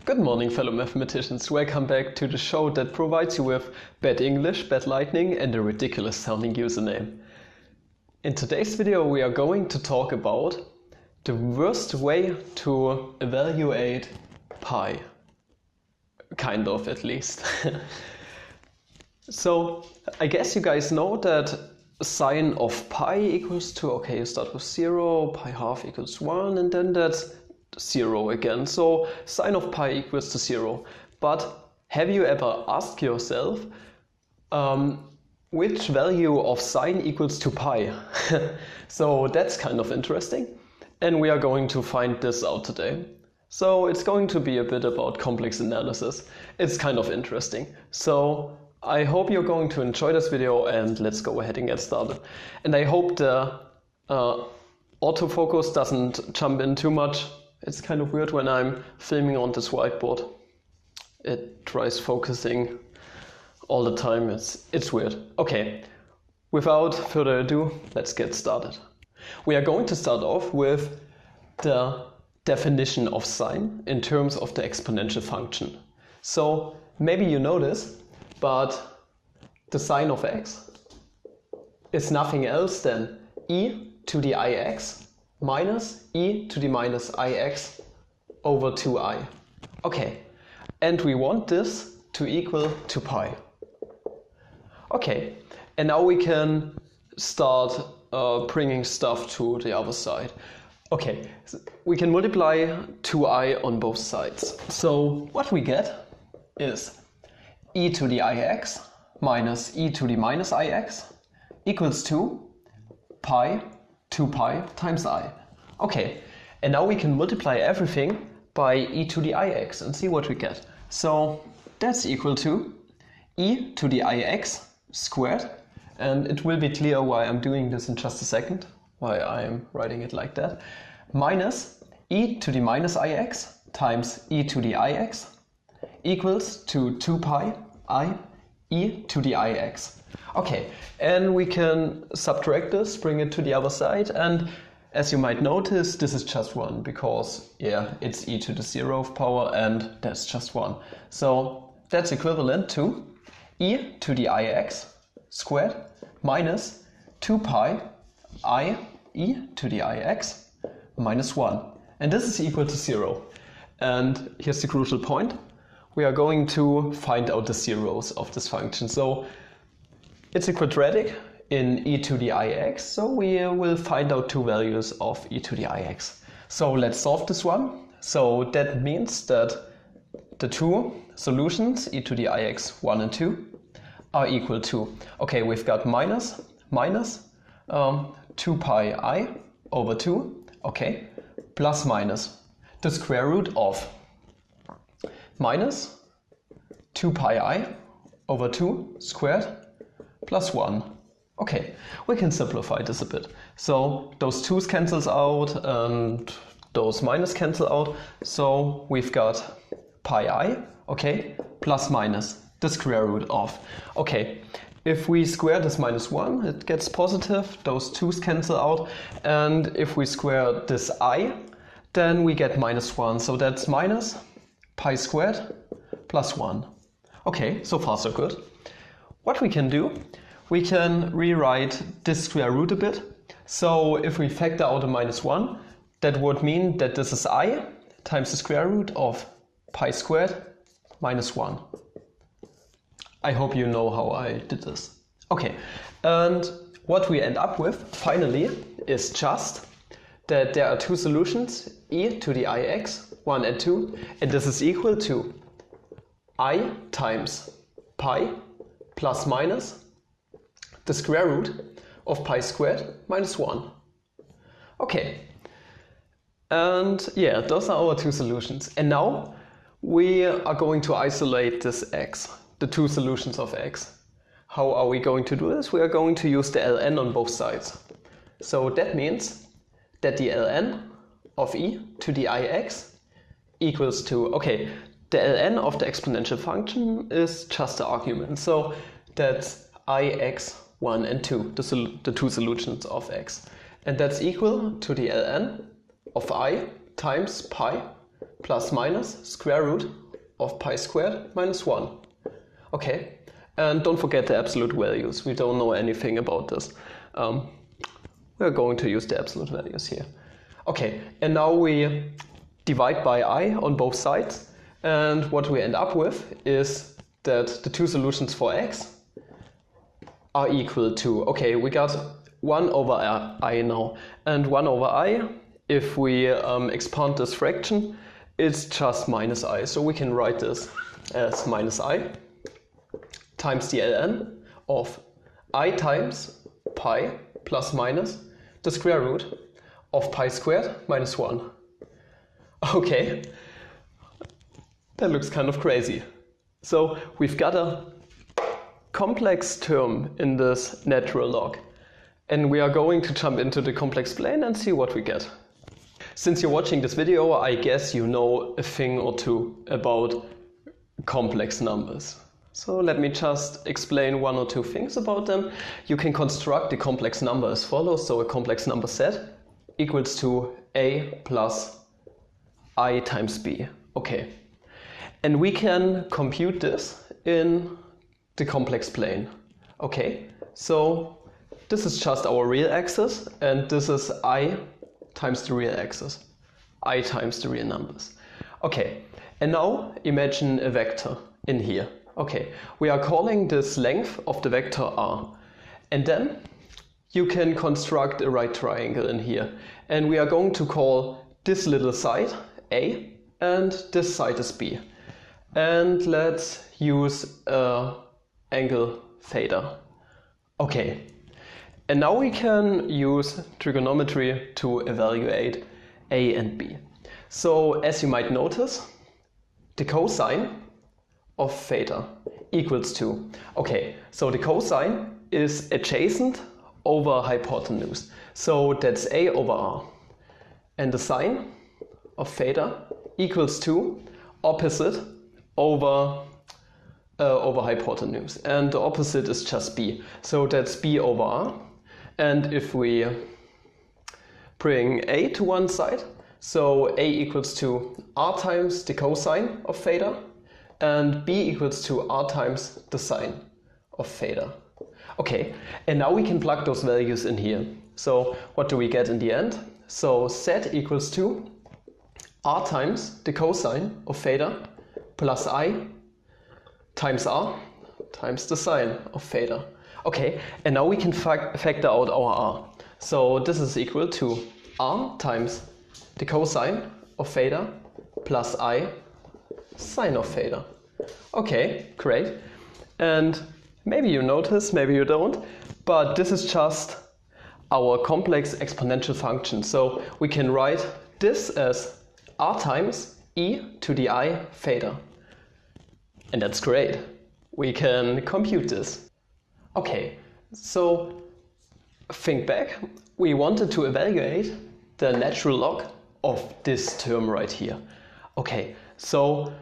Good morning, fellow mathematicians. Welcome back to the show that provides you with bad English, bad lightning, and a ridiculous sounding username. In today's video, we are going to talk about the worst way to evaluate pi. Kind of, at least. So, I guess you guys know that sine of pi equals to, okay, you start with 0, pi half equals 1, and then that's 0 again. So sine of pi equals to 0. But have you ever asked yourself which value of sine equals to pi? So that's kind of interesting. And we are going to find this out today. So it's going to be a bit about complex analysis. It's kind of interesting. So I hope you're going to enjoy this video, and let's go ahead and get started. And I hope the autofocus doesn't jump in too much. It's kind of weird when I'm filming on this whiteboard. It tries focusing all the time. It's weird. Okay, without further ado, let's get started. We are going to start off with the definition of sine in terms of the exponential function. So maybe you know this, but the sine of x is nothing else than e to the ix minus e to the minus ix over 2i. Okay, and we want this to equal to pi. Okay, and now we can start bringing stuff to the other side. Okay, so we can multiply 2i on both sides. So what we get is e to the ix minus e to the minus ix equals to pi 2pi times I. Okay, and now we can multiply everything by e to the ix and see what we get. So that's equal to e to the ix squared, and it will be clear why I'm doing this in just a second, why I'm writing it like that, minus e to the minus ix times e to the ix equals to 2pi I e to the ix. Okay, and we can subtract this, bring it to the other side, and as you might notice, this is just 1, because, yeah, it's e to the 0th power, and that's just 1. So that's equivalent to e to the ix squared minus 2pi I e to the ix minus 1. And this is equal to 0. And here's the crucial point. We are going to find out the zeros of this function. So it's a quadratic in e to the ix, so we will find out two values of e to the ix. So let's solve this one. So that means that the two solutions, e to the ix 1 and 2, are equal to, okay, we've got minus 2pi I over 2, okay, plus minus the square root of minus 2pi I over 2 squared plus 1. Okay, we can simplify this a bit. So those 2's cancels out and those minus cancel out. So we've got pi I, okay, plus minus the square root of. Okay, if we square this minus 1, it gets positive. Those 2's cancel out. And if we square this I, then we get minus 1. So that's minus pi squared plus 1. Okay, so far so good. What we can do, we can rewrite this square root a bit. So if we factor out a minus 1, that would mean that this is I times the square root of pi squared minus 1. I hope you know how I did this. Okay, and what we end up with finally is just that there are two solutions, e to the ix 1 and 2, and this is equal to I times pi plus minus the square root of pi squared minus 1. Okay, and yeah, those are our two solutions. And now we are going to isolate this x, the two solutions of x. How are we going to do this? We are going to use the ln on both sides. So that means that the ln of e to the ix equals to, okay, the ln of the exponential function is just the argument. So that's ix 1 and 2, the two solutions of x. And that's equal to the ln of I times pi plus minus square root of pi squared minus 1. Okay, and don't forget the absolute values. We don't know anything about this. We're going to use the absolute values here. Okay, and now we divide by I on both sides, and what we end up with is that the two solutions for x are equal to, okay, we got 1 over I now, and 1 over I, if we expand this fraction, it's just minus I. So we can write this as minus I times the ln of I times pi plus minus the square root of pi squared minus 1. Okay, that looks kind of crazy. So we've got a complex term in this natural log, and we are going to jump into the complex plane and see what we get. Since you're watching this video, I guess you know a thing or two about complex numbers. So let me just explain 1 or 2 things about them. You can construct the complex number as follows. So a complex number set equals to a plus I times b. Okay. And we can compute this in the complex plane. Okay. So this is just our real axis, and this is I times the real axis. I times the real numbers. Okay. And now imagine a vector in here. Okay, we are calling this length of the vector r, and then you can construct a right triangle in here, and we are going to call this little side a and this side is b, and let's use angle theta. Okay, and now we can use trigonometry to evaluate a and b. So as you might notice, the cosine of theta equals to, okay, so the cosine is adjacent over hypotenuse, so that's a over r, and the sine of theta equals to opposite over hypotenuse, and the opposite is just b, so that's b over r. And if we bring a to one side, so a equals to r times the cosine of theta, and b equals to r times the sine of theta. Okay, and now we can plug those values in here. So what do we get in the end? So z equals to r times the cosine of theta plus I times r times the sine of theta. Okay, and now we can factor out our r. So this is equal to r times the cosine of theta plus I sine of theta. Okay, great. And maybe you notice, maybe you don't, but this is just our complex exponential function. So we can write this as r times e to the I theta. And that's great. We can compute this. Okay, so think back. We wanted to evaluate the natural log of this term right here. Okay, so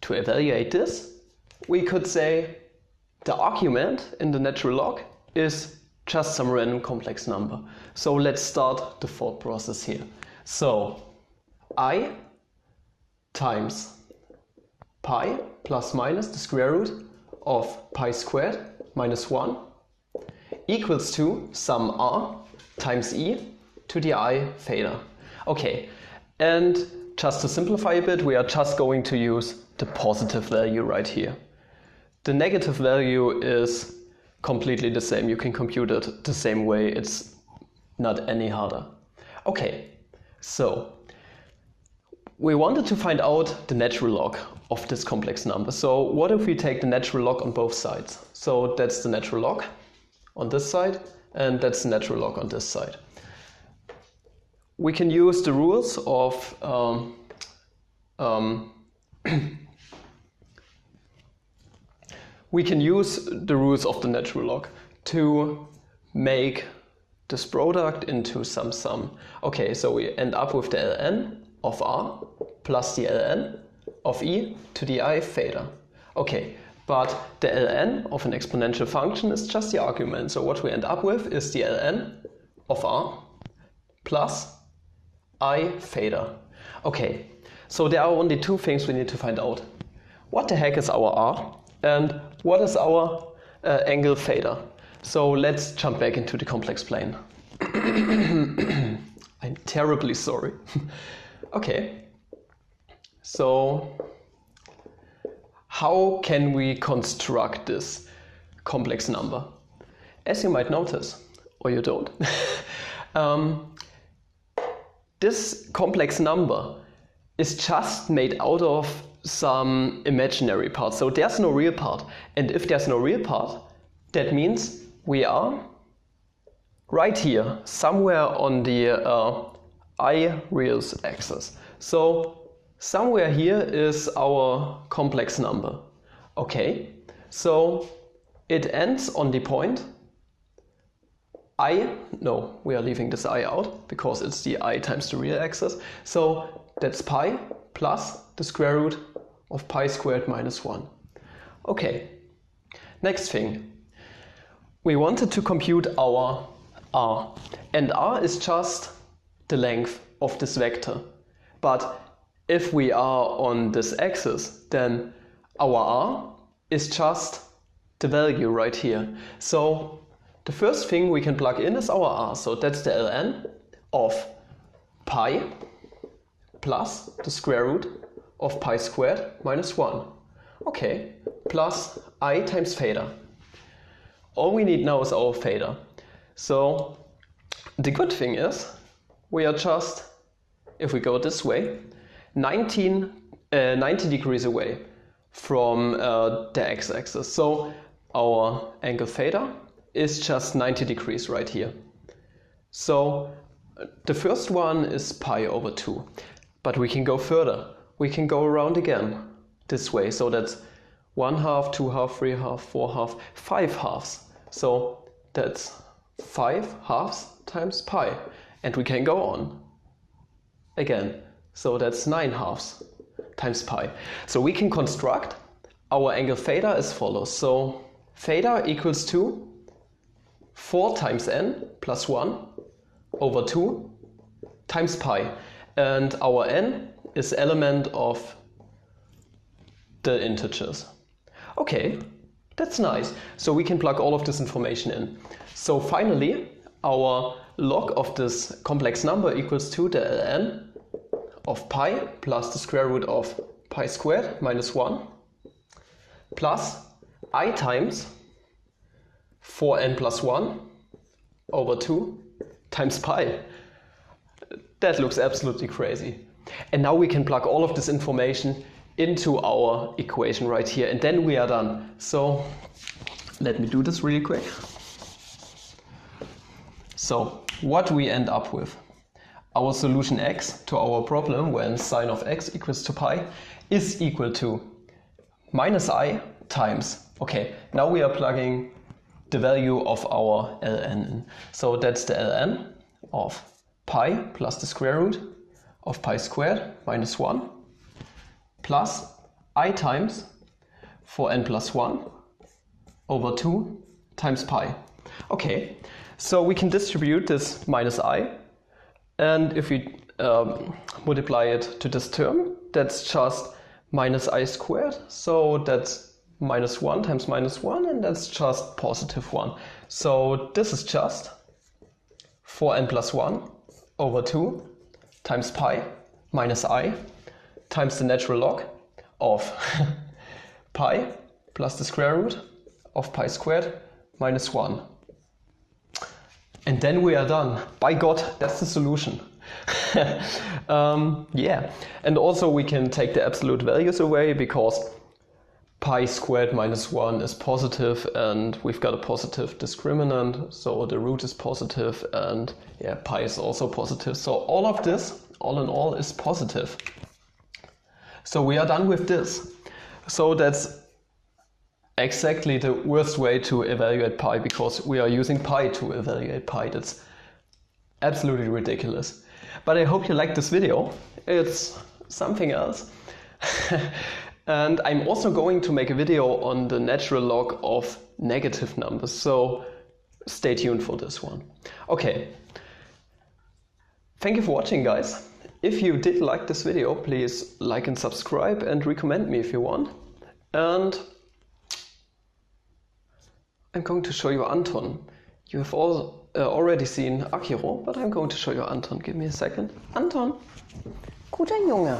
to evaluate this, we could say the argument in the natural log is just some random complex number. So let's start the thought process here. So I times pi plus minus the square root of pi squared minus 1 equals to some r times e to the I theta. Okay, and just to simplify a bit, we are just going to use the positive value right here. The negative value is completely the same. You can compute it the same way. It's not any harder. Okay, so we wanted to find out the natural log of this complex number. So what if we take the natural log on both sides? So that's the natural log on this side, and that's the natural log on this side. We can use the rules of we can use the rules of the natural log to make this product into some sum. Okay, so we end up with the ln of r plus the ln of e to the I theta. Okay, but the ln of an exponential function is just the argument. So what we end up with is the ln of r plus I theta. Okay, So there are only two things we need to find out. What the heck is our r and what is our angle theta? So let's jump back into the complex plane. I'm terribly sorry. Okay, so how can we construct this complex number? As you might notice, or you don't, this complex number is just made out of some imaginary parts. So there's no real part. And if there's no real part, that means we are right here, somewhere on the I-real axis. So somewhere here is our complex number. Okay, so it ends on the point we are leaving this I out because it's the I times the real axis. So that's pi plus the square root of pi squared minus 1. Okay, next thing. We wanted to compute our r. And r is just the length of this vector. But if we are on this axis, then our r is just the value right here. So the first thing we can plug in is our r. So that's the ln of pi plus the square root of pi squared minus 1. Okay, plus I times theta. All we need now is our theta. So the good thing is we are just, if we go this way, 90 degrees away from the x-axis. So our angle theta is just 90 degrees right here. So the first one is pi over 2. But we can go further. We can go around again this way. So that's 1/2, 2/2, 3/2, 4/2, 5 halves. So that's 5 halves times pi. And we can go on again. So that's 9 halves times pi. So we can construct our angle theta as follows. So theta equals to 4 times n plus 1 over 2 times pi. And our n is element of the integers. Okay, that's nice. So we can plug all of this information in. So finally, our log of this complex number equals to the ln of pi plus the square root of pi squared minus 1 plus I times 4n plus 1 over 2 times pi. That looks absolutely crazy. And now we can plug all of this information into our equation right here, and then we are done. So let me do this really quick. So what we end up with, our solution x to our problem when sine of x equals to pi is equal to minus I times, okay, now we are plugging the value of our ln in. So that's the ln of pi plus the square root of pi squared minus 1 plus I times 4n plus 1 over 2 times pi. Okay, so we can distribute this minus I, and if we multiply it to this term, that's just minus I squared, so that's minus 1 times minus 1, and that's just positive 1. So this is just 4n plus 1 over 2 times pi minus I times the natural log of pi plus the square root of pi squared minus 1. And then we are done. By God, that's the solution. Yeah, and also we can take the absolute values away because pi squared minus 1 is positive and we've got a positive discriminant, so the root is positive, and yeah, pi is also positive. So all of this, all in all, is positive. So we are done with this. So that's exactly the worst way to evaluate pi, because we are using pi to evaluate pi. That's absolutely ridiculous. But I hope you liked this video. It's something else. And I'm also going to make a video on the natural log of negative numbers, so stay tuned for this one. Okay. Thank you for watching, guys. if you did like this video, please like and subscribe and recommend me if you want. And I'm going to show you Anton. You have all already seen Akiro, but I'm going to show you Anton. Give me a second. Anton, guter Junge.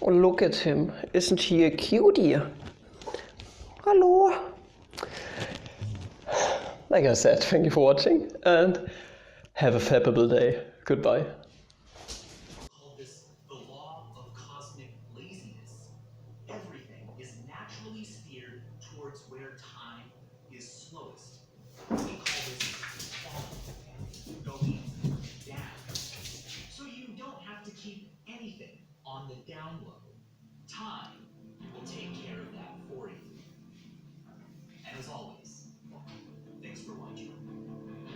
Oh, look at him. Isn't he a cutie? Hello. Like I said, thank you for watching and have a fabulous day. Goodbye.